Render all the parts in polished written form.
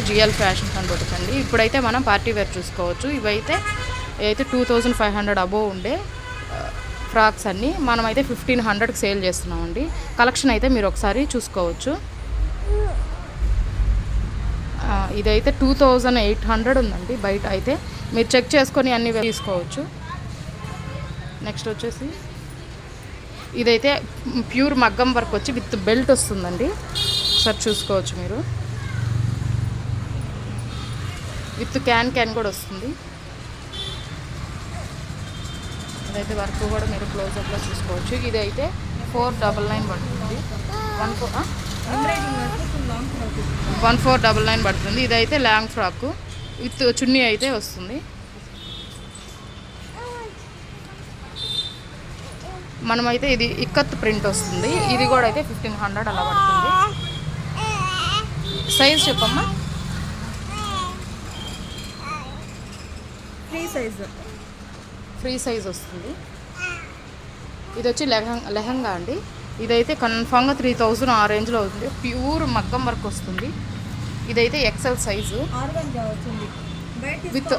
GL fashions అని కొట్టండి. ఇప్పుడైతే మనం పార్టీ వేర్ చూసుకోవచ్చు. ఇవైతే 2500 అబోవ్ ఉండే ఫ్రాక్స్ అన్నీ మనమైతే 1500కి సేల్ చేస్తున్నామండి. కలెక్షన్ అయితే మీరు ఒకసారి చూసుకోవచ్చు. ఇదైతే 2800 ఉందండి. బయట అయితే మీరు చెక్ చేసుకొని అన్ని తీసుకోవచ్చు. నెక్స్ట్ వచ్చేసి ఇదైతే ప్యూర్ మగ్గం వర్క్ వచ్చి విత్ బెల్ట్ వస్తుందండి. ఒకసారి చూసుకోవచ్చు మీరు. విత్ క్యాన్ కూడా వస్తుంది. ఇదైతే వర్క్ కూడా మీరు క్లోజప్లో చూసుకోవచ్చు. ఇదైతే 499 పడుతుంది. 1499 పడుతుంది. ఇదైతే లాంగ్ ఫ్రాక్ విత్ చున్నీ అయితే వస్తుంది. మనమైతే ఇది ఇక్కత్ ప్రింట్ వస్తుంది. ఇది కూడా అయితే 1500 అలా పడుతుంది. సైజ్ చెప్పమ్మా. ఫ్రీ సైజ్ వస్తుంది. ఇది వచ్చి లెహంగా అండి. ఇదైతే కన్ఫామ్గా 3000 ఆ రేంజ్లో అవుతుంది. ప్యూర్ మగ్గం వర్క్ వస్తుంది. ఇదైతే XL size with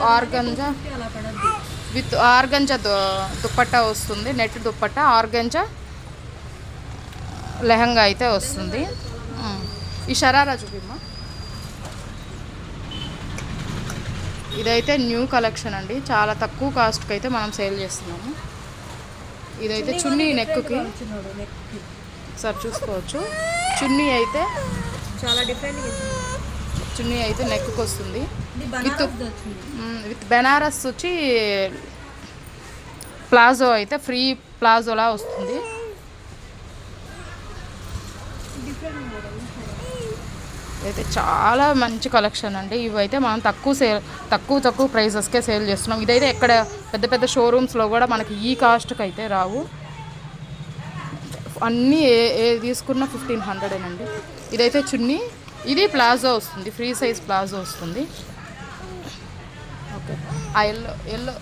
organza dupatta వస్తుంది. నెట్ దుప్పట్టా ఆర్గంజా లెహంగా అయితే వస్తుంది. ఈ షరారా చూపిమ్మా. ఇదైతే న్యూ కలెక్షన్ అండి. చాలా తక్కువ కాస్ట్కి అయితే మనం సేల్ చేస్తున్నాము. ఇదైతే చున్నీ నెక్కి సార్ చూసుకోవచ్చు. చున్నీ అయితే చాలా డిఫరెంట్. చున్నీ అయితే నెక్కి వస్తుంది. విత్ బెనారస్ వచ్చి ప్లాజో అయితే ఫ్రీ ప్లాజోలా వస్తుంది. అయితే చాలా మంచి కలెక్షన్ అండి. ఇవైతే మనం తక్కువ ప్రైజెస్కే సేల్ చేస్తున్నాం. ఇదైతే ఎక్కడ పెద్ద షోరూమ్స్లో కూడా మనకి ఈ కాస్ట్కి అయితే రావు. అన్నీ ఏ తీసుకున్న 1500 ఇదైతే చున్నీ. ఇది ప్లాజో వస్తుంది. ఫ్రీ సైజ్ ప్లాజో వస్తుంది. ఓకే. ఆ ఎల్లో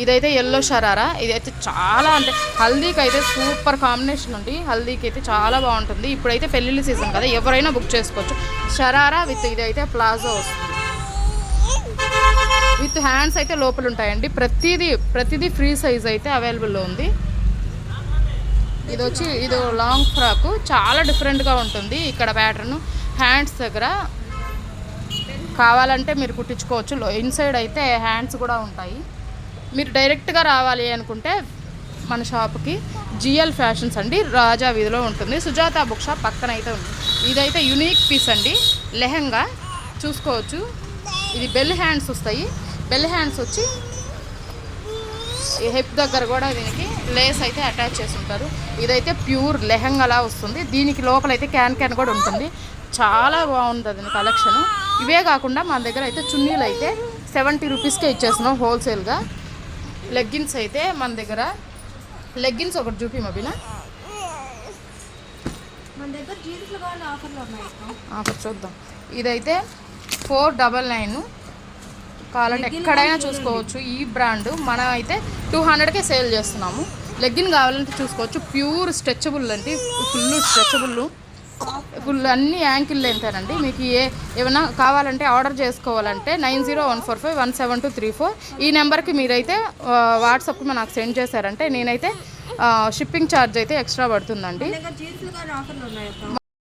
ఇదైతే ఎల్లో షరారా. ఇదైతే చాలా అంటే హల్దీకి అయితే సూపర్ కాంబినేషన్ ఉంది. హల్దీకి అయితే చాలా బాగుంటుంది. ఇప్పుడైతే పెళ్ళిళ్ళ సీజన్ కదా, ఎవరైనా బుక్ చేసుకోవచ్చు. షరారా విత్ ఇదైతే ప్లాజో వస్తుంది. విత్ హ్యాండ్స్ అయితే లోపల ఉంటాయండి. ప్రతిదీ ఫ్రీ సైజ్ అయితే అవైలబుల్లో ఉంది. ఇది లాంగ్ ఫ్రాక్ చాలా డిఫరెంట్గా ఉంటుంది. ఇక్కడ ప్యాటర్న్ హ్యాండ్స్ దగ్గర కావాలంటే మీరు కుట్టించుకోవచ్చు. ఇన్సైడ్ అయితే హ్యాండ్స్ కూడా ఉంటాయి. మీరు డైరెక్ట్గా రావాలి అనుకుంటే మన షాప్కి జిఎల్ ఫ్యాషన్స్ అండి, రాజా వీధిలో ఉంటుంది. సుజాత బుక్ షాప్ పక్కన అయితే ఉంది. ఇదైతే యునిక్ పీస్ అండి. లెహంగా చూసుకోవచ్చు. ఇది బెల్ హ్యాండ్స్ వస్తాయి. బెల్ హ్యాండ్స్ వచ్చి హెప్ దగ్గర కూడా దీనికి లేస్ అయితే అటాచ్ చేసి ఉంటారు. ఇదైతే ప్యూర్ లెహంగాలా వస్తుంది. దీనికి లోపలైతే క్యాన్ కూడా ఉంటుంది. చాలా బాగుంటుంది కలెక్షన్. ఇవే కాకుండా మన దగ్గర అయితే చున్నీలు అయితే 70 రూపీస్కే ఇచ్చేస్తున్నాం హోల్సేల్గా. లెగ్గిన్స్ అయితే మన దగ్గర లెగ్గిన్స్ ఒకటి చూపి మబీనా. ఆఫర్ చూద్దాం. ఇదైతే 499 కావాలంటే ఎక్కడైనా చూసుకోవచ్చు. ఈ బ్రాండ్ మనం అయితే 200కే సేల్ చేస్తున్నాము. లెగ్గిన్ కావాలంటే చూసుకోవచ్చు. ప్యూర్ స్ట్రెచబుల్ అండి. ఫుల్ స్ట్రెచబుల్, ఫుల్ అన్ని యాంకిల్ లెంతేనండి. మీకు ఏమైనా కావాలంటే ఆర్డర్ చేసుకోవాలంటే 9014517234 ఈ నెంబర్కి మీరైతే వాట్సాప్కి నాకు సెండ్ చేశారంటే నేనైతే షిప్పింగ్ ఛార్జ్ అయితే ఎక్స్ట్రా పడుతుందండి.